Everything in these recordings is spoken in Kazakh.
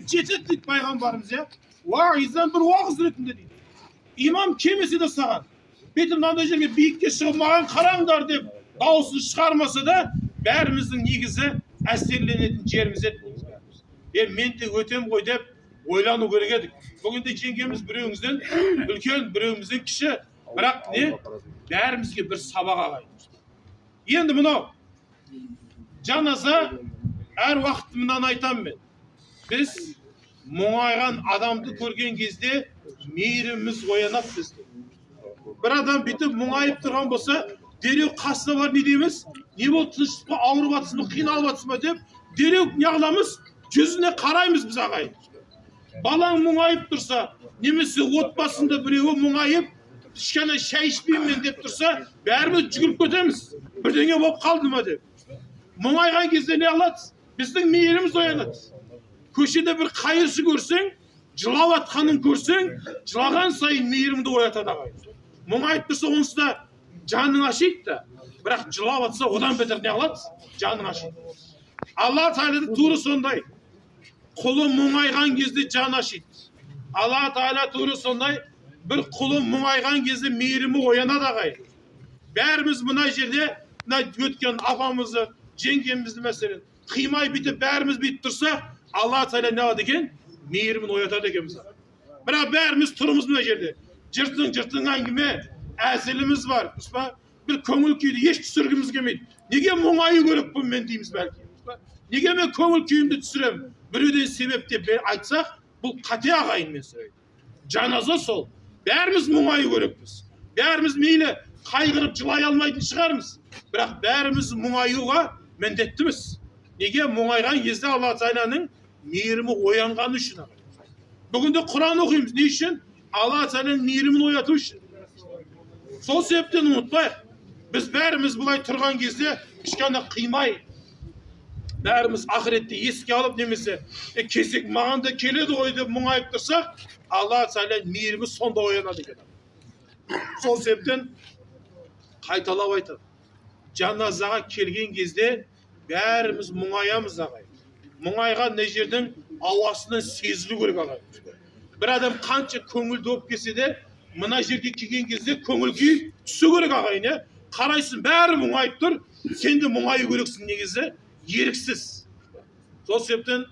жетеді дейді пайғамбарымыз, иә. Уағизан бір уағыз ретінде дейді. Имам келмесе де саған, бетім мынандай жерге биікке шығып маған қараңдар деп дауысын шығармаса да, бәріміздің негізі әсерленетін жеріміз еді. Мен де өтем ғой деп ойлану керек едік. Бүгінде жеңгеміз біреуіңізден үлкен, біреуімізден кіші, бірақ не? Бәрімізге бір сабақ ағайын. Енді мынау жаназа әр уақыт мынаны айтамын мен. Біз мұңайған адамды көрген кезде мейіріміз оянады бізде. Бір адам бүйтіп мұңайып тұрған болса, дереу қасына бар не дейміз? Не болды, тыныштық па, ауырып жатсыз ба, қиналып жатсыз ба деп, дереу не қыламыз? Жүзіне қараймыз біз ағайын. Балаң мұңайып тұрса, немесе отбасында біреуі мұңайып, кішкене шай ішпеймін деп тұрса, бәріміз жүгіріп кетеміз. Бірдеңе болып қалды ма деп. Мұңайған кезде не қылады? Біздің мейіріміз оянады. Көшеде бір қайыршы көрсең, жылап атқанын көрсең, жылаған сайын мейірімді оятады ағайын. Мұңайып тұрса, онсы да жаның ашиды да, бірақ жылап атса, одан бетер не қылады? Жаның ашиды. Алла Тағала тура сондай. Құлы мұңайған кезде жан ашиды. Алла Тағала тура сондай, бір құлы мұңайған кезде мейірімі оянады ағайын. Бәріміз мына жерде, мына өткен апамызды, жеңгемізді мәселен, қимай бүйтіп, бәріміз бүйтіп тұрса, Алла Тағала не қылады екен? Мейірімін оятады екен біз. Бірақ бәріміз тұрмыз мына жерде. Жыртың әңгіме, әзіліміз бар. Бір көңіл күйді еш түсіргіміз келмейді. Неге мұңаю керекпін мен дейміз бәлки. Неге мен көңіл күйімді түсірем? Біреуден себеп деп айтсақ, бұл қате ағайын мен сөйлейді. Жаназа сол. Бәріміз мұңаю керекпіз. Бәріміз мейлі қайғырып жылай алмайтын шығармыз. Бірақ бәріміз мұңаюға міндеттіміз. Неге? Мұңайған кезде Алла Тағаланың мейірімі оянғаны үшін. Бүгінде Құран оқимыз. Не үшін? Алла Тағаланың мейірімін ояту үшін. Сол себептен ұмытпайық. Біз бәріміз бұлай тұрған кезде кішкене қимай, бәріміз ақыретті еске алып, немесе кезек маған да келеді ғой деп мұңайып тұрсақ, Алла Тағаланың мейірімі сонда оянады екен. Сол себептен қайталап айтады. Жаназаға келген кезде бәріміз мұңаямыз ағайын. Мұңайған не жердің ауасынан сезілу керек ағайын. Бір адам қанша көңілді болып келсе де, мына жерге келген кезде көңіл күй түсу керек ағайын. Қарайсың, бәрі мұңайып тұр, сен де мұңаю керексің негізі, еріксіз. Сол себептен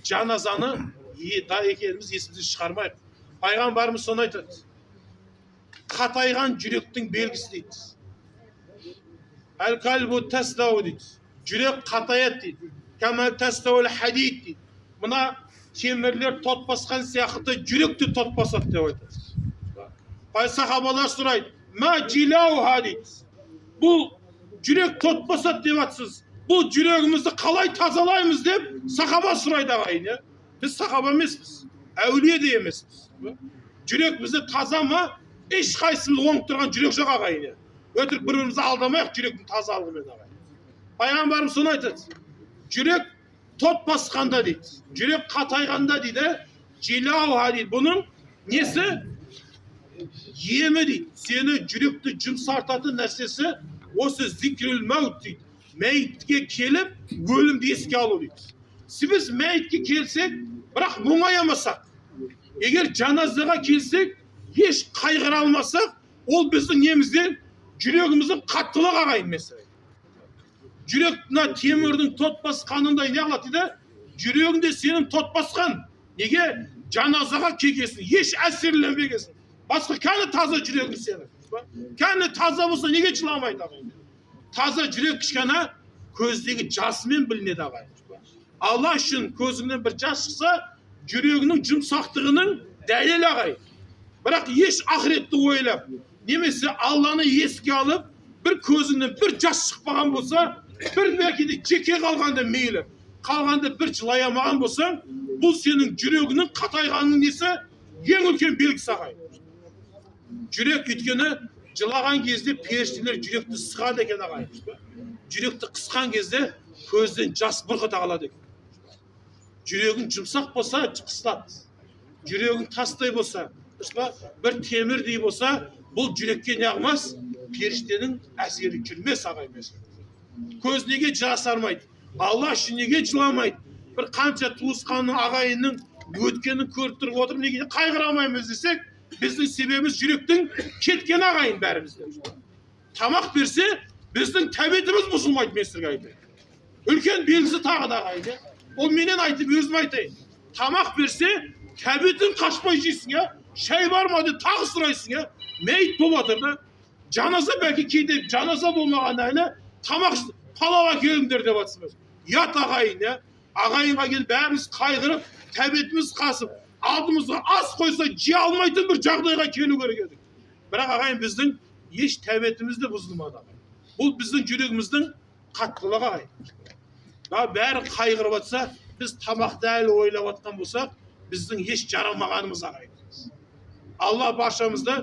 жаназаны екеніміз есімізден шығармайық. Пайғамбарымыз соны айтады. Қатайған жүректің белгісі дейді. Әл-калбу тастау дейді. Жүрек қатаяды дейді. Кәмәл тастауыл хадид дейді. Мына темірлер тот басқан сияқты жүрек те тот басады деп айтады. Сахабалар сұрайды. Ма джилауха дейді. Бұл жүрек тот басады деп атсыз. Бұл жүрегімізді қалай тазалаймыз деп сахаба сұрайды ағайын. Біз сахаба емеспіз. Әулие де емеспіз. Жүрек бізді таза ма? Ешқайсымыз оңып тұрған жүрек жоқ ағайын. Өтірік бір-бірімізді алдамайық жүректің тазалығымен ағайын. Пайғамбарымыз соны айтады. Жүрек тот басқанда дейді. Жүрек қатайғанда дейді. Джилауха дейді. Бұның несі? Емі дейді. Сені жүректі жұмсартатын нәрсесі осы зикрül мәут дейді. Мәйітке келіп, өлімді еске алу дейді. Біз мәйітке келсек, бірақ мұңайамасақ, егер жаназаға келсек, еш қайғыра алмасақ, ол біздің немізден жүрегіміздің қаттылық ағайын mesela. Жүрек темірдің тот басқанындай не қылады дейді? Жүрегінде сенің тот басқан. Неге? Жаназаға келгесін, еш әсерленбегесін. Басқа кәні таза жүрегің сенің. Кәні таза болса неге жыламайды ағайын? Таза жүрек кішкена көздегі жасымен білінеді ағайын. Алла үшін көзіңнен бір жас шықса, жүрегінің жұмсақтығының дәлел ағайын. Бірақ еш ақыретті ойлап, немесе Алланы еске алып, бір көзіңнен бір жас шықпаған болса, бір бәкеде жеке қалғанда мейлі, қалғанда бір жылаямаған болсаң, бұл сенің жүрегінің қатайғанның несі ең үлкен белгісі ағайын. Жүрек өйткені жылаған кезде періштелер жүректі сығады екен ағайын. Жүректі қысқан кезде көзден жас бұрқыта қалады екен. Жүрегің жұмсақ болса, қысылады. Жүрегің тастай болса, бір темірдей болса, бұл жүрекке не қылмас? Періштенің әсері жүрмес ағайын. Көз неге жасармайды? Алла үшін неге жыламайды? Бір қанша туысқанның ағайынның өткенін көріп тұрып отырып неге қайғыра алмаймыз десек, біздің себебіміз жүректің кеткен ағайын бәрімізде. Тамақ берсе, біздің тәбетіміз бұзылмайды, мен сізге айтайын. Үлкен белгісі тағы да ағайын. Ол менен айтып, өзім айтайын. Тамақ берсе, тәбетің қашпай жейсің, я. Шай бар ма деп тағы сұрайсың, я. Мейіт болып жатыр да. Жаназа бәлки кейде жаназа болмаған әлі тамақ палау әкеліңдер деп жатсыз. Ят ағайын, я. Ағайынға келіп бәріміз қайғырып, тәбетіміз қасып, алдымызға ас қойса жей алмайтын бір жағдайға келу керек еді. Бірақ ағайын біздің еш тәбетімізді бұзылмады. Бұл біздің жүрегіміздің қаттылығы ағайын. Бәрі қайғырып жатса, біз тамақты әлі ойлап жатқан болсақ, біздің еш жарамағанымыз ағайын. Алла баршамызды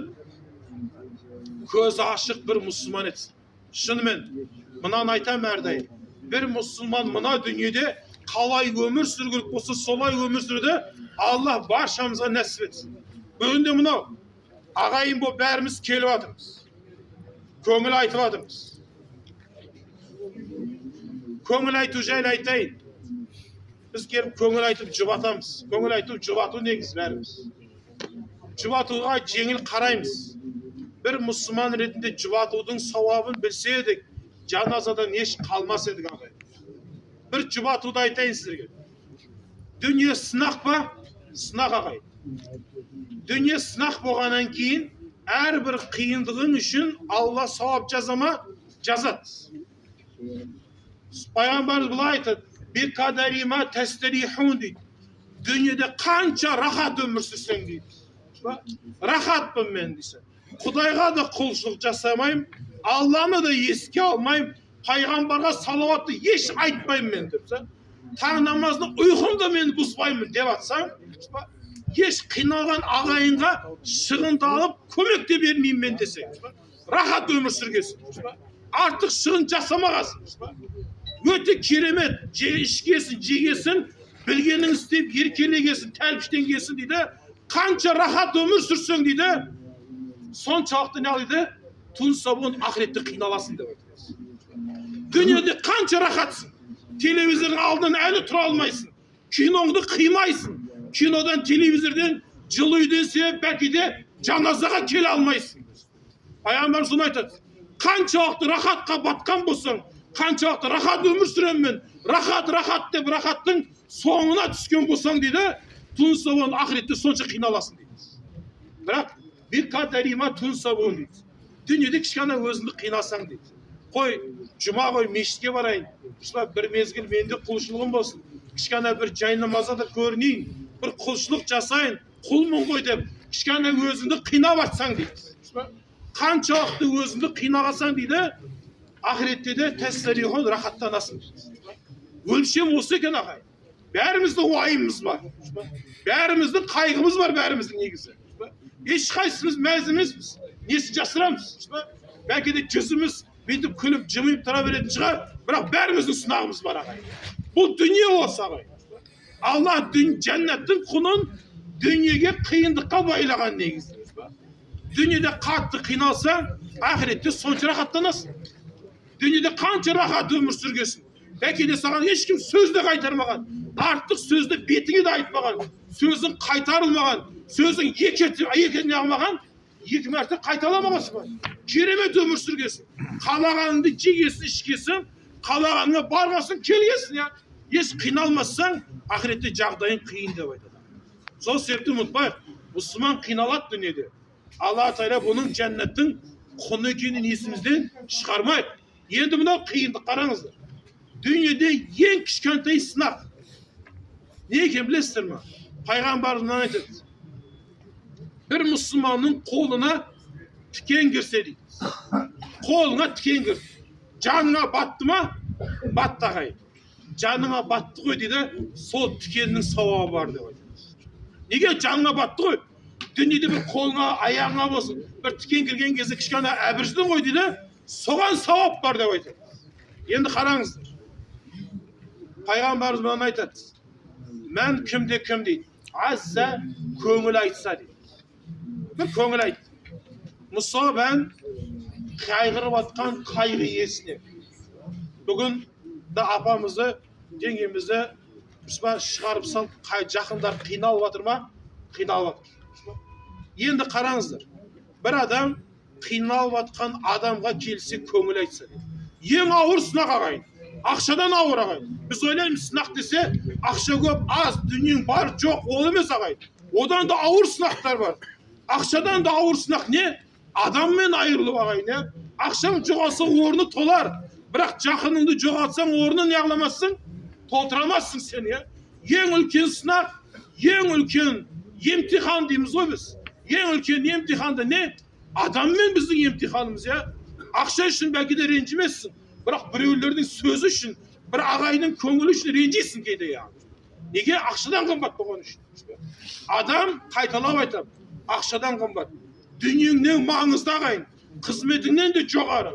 көзі ашық бір мұсылман етсін. Шынымен, мынаны айтам әрдайым. Бір мұсылман мына дүниеде қалай өмір сүру керек болса, солай өмір сүруді Алла баршамызға нәсіп етсін. Бүгінде мынау ағайын болып бәріміз келіп жатырмыз. Көңіл айтып жатырмыз. Көңіл айту жайлы айтайын. Біз келіп көңіл айтып жұбатамыз. Көңіл айту жұбату негіз бәріміз. Жұбатуға жеңіл қараймыз. Бір мұсылман ретінде жұбатудың сауабын білсе едік, жаназадан еш қалмас едік ағайын. Бір жұбатуды айтайын сіздерге. Дүние сынақ па? Сынақ ағайын. Дүние сынақ болғаннан кейін, әрбір қиындығың үшін Алла сауап жазама? Жазады. Пайғамбарымыз былай айтады, бекадарима тәстерихун дейді. Дүниеде қанша рахат өмір сүрсең дейді. Рахатпын мен дейсің. Құдайға да құлшылық жасамайым, Алланы да еске алмайым, пайғамбарға салауатты еш айтпаймын мен деп. Таң намазды ұйқымда мен бұзбаймын деп атсаң, еш қиналған ағайынға шығындалып көмекте бермеймін мен десең. Рахат өмір сүргесін. Артық шығын жасамағасың. Өте керемет, ішкесін, жегесін, білгенін істеп, еркелегесін, тәлпіштенгесін дейді. Қанша рахат өмір сүрсең дейді, соншалықты не дейді? Түн сабуын ақыретте қиналасың деп айтады. Дүниеде қанша рахатсың. Телевизордың алдынан әлі тұра алмайсың. Киноңды қимайсың. Кинодан, телевизорден, жылы үйден себеп бәкеде жаназаға келе алмайсың. Пайғамбар соны айтады. Қаншалықты рахатқа батқан болсаң, қаншалықты рахат өмір сүремін, рахат деп рахаттың соңына түскен болсаң дейді, түн сабуын ақыретте сонша қиналасың дейді. Бірақ бір кадарима түн сабуын дейді. Дүниеде кішкене өзіңді қинасаң дейді. Қой, жұма ғой, мешітке барайын. Бір мезгіл менде құлшылығым болсын. Кішкене бір жай намазда көрінейін. Бір құлшылық жасайын. Құлмын ғой деп, кішкене өзіңді қинап атсаң дейді. Қаншалықты өзіңді қинағасаң дейді, ақыретте де тәстерихон рахаттанасың дейді. Өлшем осы екен ағайын. Бәріміздің уайымымыз бар. Бәріміздің қайғымыз бар, бәріміздің негізі. Ешқайсымыз мәз емеспіз. Несін жасырамыз? Бәлки де жүзіміз бүйтіп күліп, жымиып тұра беретін шығар, бірақ бәріміздің сынағымыз бар ағайын. Бұл дүние осы ағайын. Алла жәннаттың құнын дүниеге қиындыққа байлаған негізі. Дүниеде қатты қиналсаң, ақыретте сонша рахаттанасың. Дүниеде қанша рахат өмір сүргесін. Бәлки де саған ешкім сөзді қайтармаған, артық сөзді бетіңе де айтпаған, сөзің қайтарылмаған, сөзің екі неғылмаған, екі мәрте қайталамағасың ба? Керемет өмір сүргесін. Қалағаныңды жегесін, ішкесін, қалағаныңа барғасын, келгесін. Еш қиналмасаң, ақыретте жағдайың қиын деп айтады. Сол себепті ұмытпайық, мұсылман қиналады дүниеде. Алла Тағала бұның жәннаттың құны екенін есімізден шығармайық. Енді мынау қиындық қараңыздар. Дүниеде ең кішкентай сынақ. Не екен білесіздер ме? Пайғамбарымыз айтады. Бір мұсылманның қолына тікен кірсе дейді. Қолыңа тікен кірді. Жаныңа батты ма? Батты ағайын. Жаныңа батты ғой дейді, сол тікеннің сауабы бар деп айтады. Неге жаныңа батты ғой? Дүниеде бір қолыңа, аяғыңа болсын, бір тікен кірген кезде кішкене әбірждің ғой дейді, соған сауап бар деп айтады. Енді қараңыздар. Пайғамбарымыз мынаны айтады. Мән кімде кім дейді. Азза көңіл айтса дейді. Bir көңіл айт. Мұса бән қайғырып атқан қайғы иесіне. Бүгін да апамызды, жеңгемізді дұрыс па, шығарып салып жақындар қиналып жатыр ма? Қиналып жатыр. Енді қараңыздар, бір адам қиналып жатқан адамға келсе көңіл айтса, ең ауыр сынақ ағайын, ақшадан ауыр ағайын. Біз ойлаймыз, сынақ десе ақша көп, аз, дүниең бар, жоқ, ол емес ағайын. Одан да ауыр сынақтар бар. Ақшадан да ауыр сынақ не? Адаммен айырылу ағайын. Ақшаң жоғалса орны толар, бірақ жақыныңды жоғалтсаң орны не қыламазсың? Толтырамазсың сен. Ең үлкен сынақ, ең үлкен емтихан дейміз ғой біз. Ең үлкен емтиханды не? Адаммен біздің емтиханымыз. Ақша үшін бәлки де ренжімессің, бірақ біреулердің сөзі үшін, бір ағайынның көңілі үшін ренжисің кейде. Неге? Ақшадан қымбат болған үшін. Адам, қайталап айтам, ақшадан қымбат. Дүниеңнен маңызды ағайын, қызметіңнен де жоғары.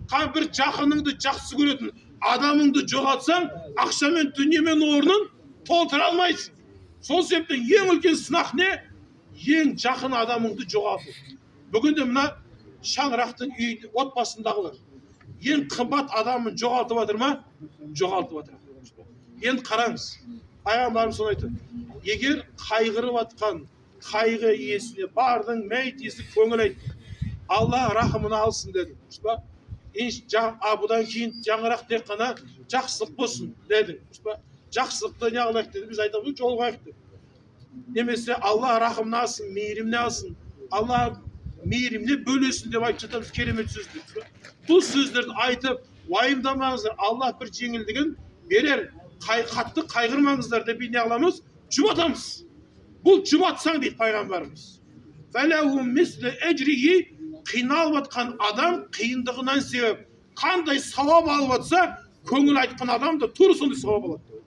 Бір жақыныңды жақсы көретін адамыңды жоғалтсаң, ақшамен, дүниемен орнын толтыра алмайсың. Сол себептен ең үлкен сынақ не? Ең жақын адамыңды жоғалту. Бүгінде мына шаңырақтың үйінде отбасындағылар ең қымбат адамын жоғалтып жатыр ма? Жоғалтып жатыр. Енді қараңыз, пайғамбарымыз соны айтты. Егер қайғырып жатқан қайғы иесіне бардың, мәйт иесі көңіл айтты, Алла рахымын алсын деді. Бұдан кейін жаңырақ тек қана жақсылық болсын дедің. Жақсылықты не қылайық деді, біз айтамыз, жолғайық деді. Немесе Алла рахымын алсын, мейіріміне алсын, Алла мейіріміне бөлесін деп айтып жатамыз, керемет сөздер. Бұл сөздерді айтып, уайымдамаңыздар, Алла бір жеңілдігін берер, қатты қайғырмаңыздар деп не қыламыз? Жұбатамыз. Бұл жұбатсаң дейді пайғамбарымыз. Қиналып жатқан адам қиындығынан себеп қандай сауап алып жатса, көңіл айтқан адам да тура сондай сауап алады.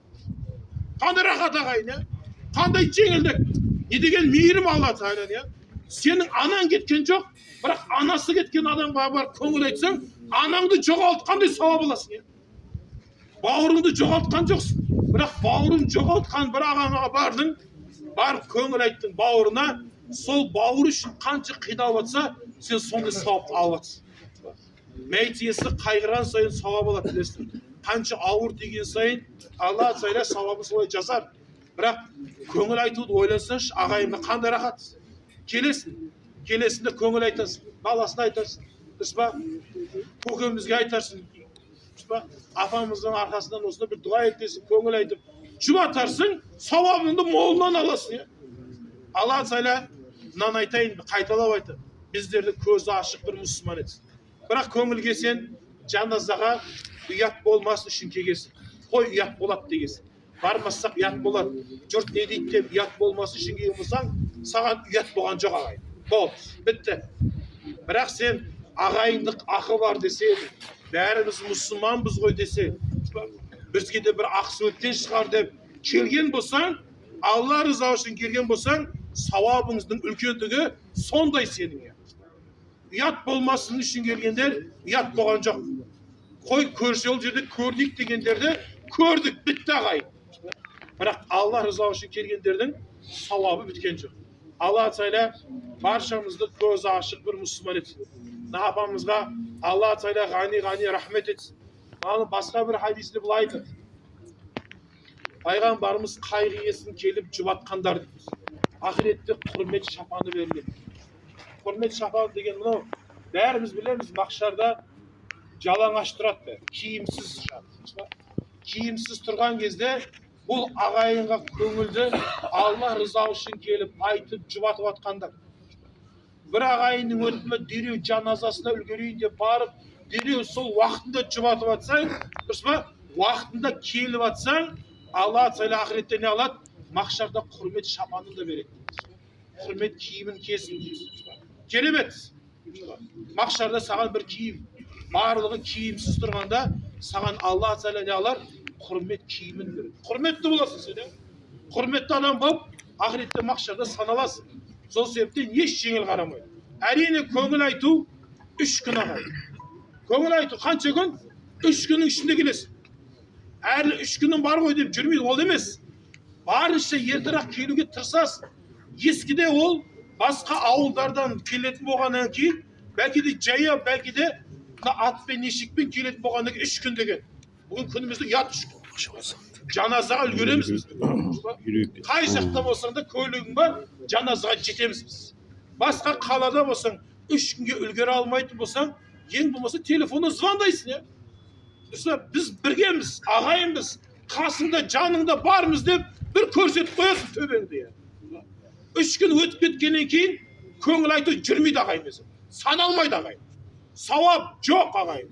Қандай рахат ағайын, қандай жеңілдік. Не деген мейірім Алла Тағала. Сенің анаң кеткен жоқ, бірақ анасы кеткен адамға бар көңіл айтсаң, анаңды жоғалтқандай сауап аласың. Бауырыңды жоғалтқан жоқсың, бірақ бауырын жоғалтқан бір ағаға бардың, барып көңіл айттың бауырына, сол бауыр үшін қанша қиналып жатса, сен сондай сауапты алып жатсың. Мәйт иесі қайғырған сайын сауап алады білесің. Қанша ауыр деген сайын Алла Тағала сауабын солай жазар. Бірақ көңіл айтуды ойлансаңшы, ағайынға қандай рахат. Келесінде көңіл айтасың, баласына айтасың, дұрыс па? Көкемізге айтарсың, дұрыс па? Апамыздың арқасынан осында бір дұға етесің, көңіл айтып, жұбатарсың, сауабыңды молынан аласың. Алла Тағала мынаны айтайын, қайталап айтып, біздерді көзі ашық бір мұсылман етсін. Бірақ көңілге сен жаназаға ұят болмас үшін кегесің. Қой ұят болады дегесің. Бармасақ ұят болады. Жұрт не дейді деп ұят болмас үшін кеген болсаң, саған ұят болған жоқ ағайын. Болды, бітті. Бірақ сен ағайындық ақы бар десе, бәріміз мұсылманбыз ғой десе, бізге де бір ақысы өттен шығар деп келген болсаң, Алла рыза үшін келген болсаң, сауабыңыздың үлкендігі сондай сенің. Ұят болмасын үшін келгендер ұят болған жоқ. Қой көрсе ол жерде көрдік дегендерді көрдік, бітті ағайын. Бірақ Алла рыза үшін келгендердің сауабы біткен жоқ. Алла Тағала баршамызды көзі ашық бір мұсылман етсін. Апамызға Алла Тағала ғани рахмет етсін. Басқа бір хадисте былай айтады. Пайғамбарымыз қайғы иесін келіп жұбатқандар дейміз. Ақиретте құрмет шапаны беріледі. Құрмет шапаны деген мынау, бәріміз білеміз, мақшарда жалаңаш тұрады, киімсіз жатыр. Киімсіз тұрған кезде бұл ағайынға көңілді Алла рыза үшін келіп айтып жұбатып атқандар. Бір ағайынның өтімі дереу жаназасына үлгерейін деп барып, дереу сол уақытында жұбатып атсаң, дұрыс па? Уақытында келіп атсаң, Алла Тағала ақиретте не алады? Мақшарда құрмет шапанын да береді. Құрмет киімін кесін. Керемет. Мақшарда саған бір киім, барлығы киімсіз тұрғанда, саған Алла Тағала не алар? Құрмет киімін береді. Құрметті боласың сен. Құрметті адам болып, ақиретте мақшарда саналасың. Сол себептен еш жеңіл қарамайды. Әрине көңіл айту 3 күн ағайын. Көңіл айту қанша күн? 3 күннің ішінде келесің. Әрі 3 күнің бар ғой деп жүрмейді, ол емес. Барынша ертерек келуге тырысасың. Ескіде ол басқа ауылдардан келетін болғаннан кейін, бәлки де жаяу, бәлки де атпен, ешекпен келетін болғаннан кейін 3 күн деген. Бүгін күнімізде ұят 3 күн. жаназаға үлгереміз біз. Қай жақта болсаң да көлігің бар, жаназаға жетеміз біз. Басқа қалада болсаң, 3 күнге үлгере алмайтын болсаң, ең болмаса телефонға звондайсың, біз біргеміз, ағайынбыз, қасыңда, жаныңда бармыз деп бір көрсетіп қоясың төбеңді. 3 күн өтіп кеткеннен кейін көңіл айту жүрмейді ағайын, саналмайды ағайын. Сауап жоқ ағайын.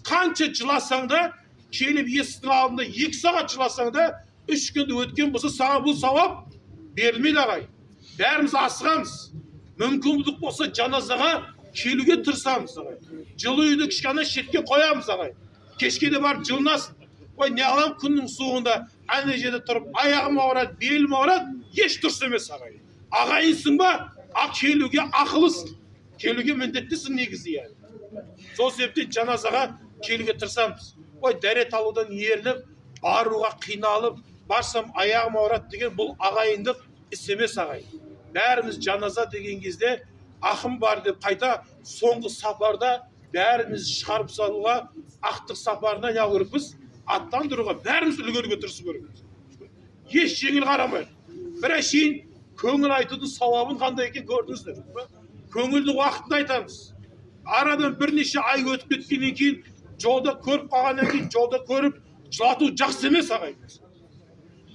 Қанша жыласаң да, келіп есіктің алдында 2 сағат жыласаң да, 3 күнді өткен болса, саған бұл сауап берілмейді ағайын. Бәріміз асығамыз. Мүмкіндік болса жаназаға келуге тырысамыз ағайын. Жылы үйді кішкене шетке қоямыз ағайын. Кешке де барып жылынасың. Ой, не алам күннің суығында әне жерде тұрып, аяғым ауырады, белім ауырады, еш дұрыс емес ағайын. Ағайынсың ба, келуге ақылысың. Келуге міндеттісің негізі яғни. Сол себептен жаназаға келуге тырысамыз. Ой, дәрет алудан ерініп, баруға қиналып, барсам аяғым ауырады деген бұл ағайындық іс емес ағайын. Бәріміз жаназа деген кезде ақым бар деп қайта соңғы сапарда бәріміз шығарып салуға, ақтық сапарына не керекпіз? Аттандыруға бәріміз үлгеруге тырысу керекпіз. Еш жеңіл қарамайды. Бір әшейін көңіл айтудың сауабын қандай екен көрдіңіздер. Көңілді уақытында айтамыз. Арадан бірнеше ай өтіп кеткеннен кейін, жолда көріп қалғаннан кейін, жолда көріп жылату жақсы емес ағайын.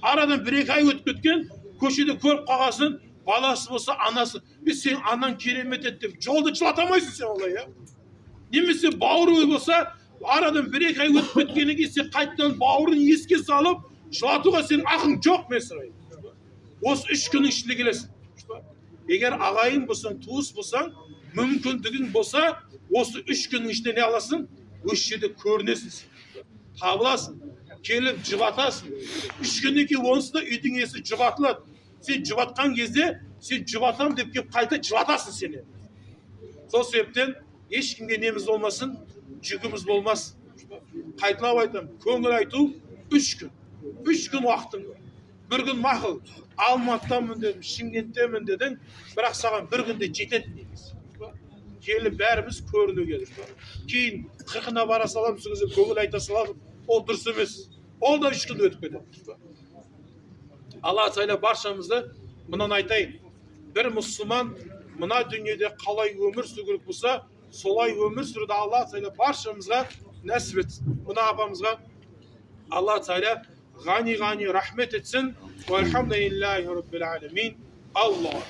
Арадан 1-2 ай өтіп кеткен, көшеде көріп қалғасын, баласы болса анасы, сен анаң керемет еді деп жолда жылатамайсың сен олай, немесе бауыры болса, арадан 1-2 ай өтіп кеткеннен кейін сен қайтадан бауырын еске салып, жылатуға сенің ақың жоқ мен. Осы 3 күннің ішінде келесің. Егер ағайын болсаң, туыс болсаң, мүмкіндігің болса, осы 3 күннің ішінде не аласың? Осы жерде көрінесің, табыласың, келіп жұбатасың. 3 күннен кейін онысы да үйдің иесі жұбатылады. Сен жұбатқан кезде, сен жұбатам деп кеп қайта жылатасың сені. Сол себептен ешкімге неміз болмасын, жүгіміз болмасын. Қайталап айтам, көңіл айту 3 күн. 3 күн уақытың бар. Bir күн мақұл, Алматыдамын дедім, Шымкенттемін дедің, бірақ саған 1 күнде жетеді дейміз. Келіп бәріміз көріну келіп. Кейін 40-ына бара салам, көңіл айта салам, ол дұрыс емес. Ол да 3 күн өтіп кетеді. Алла Тағала баршамызды мұнан айтайын. Бір мұсылман мына дүниеде қалай өмір сүру керек болса, солай өмір сүруді Алла Тағала баршамызға нәсіп етсін. Мына апамызға Алла Тағала ғани рахмет етсін. Вальхамдулиллахи раббил алямин. Аллах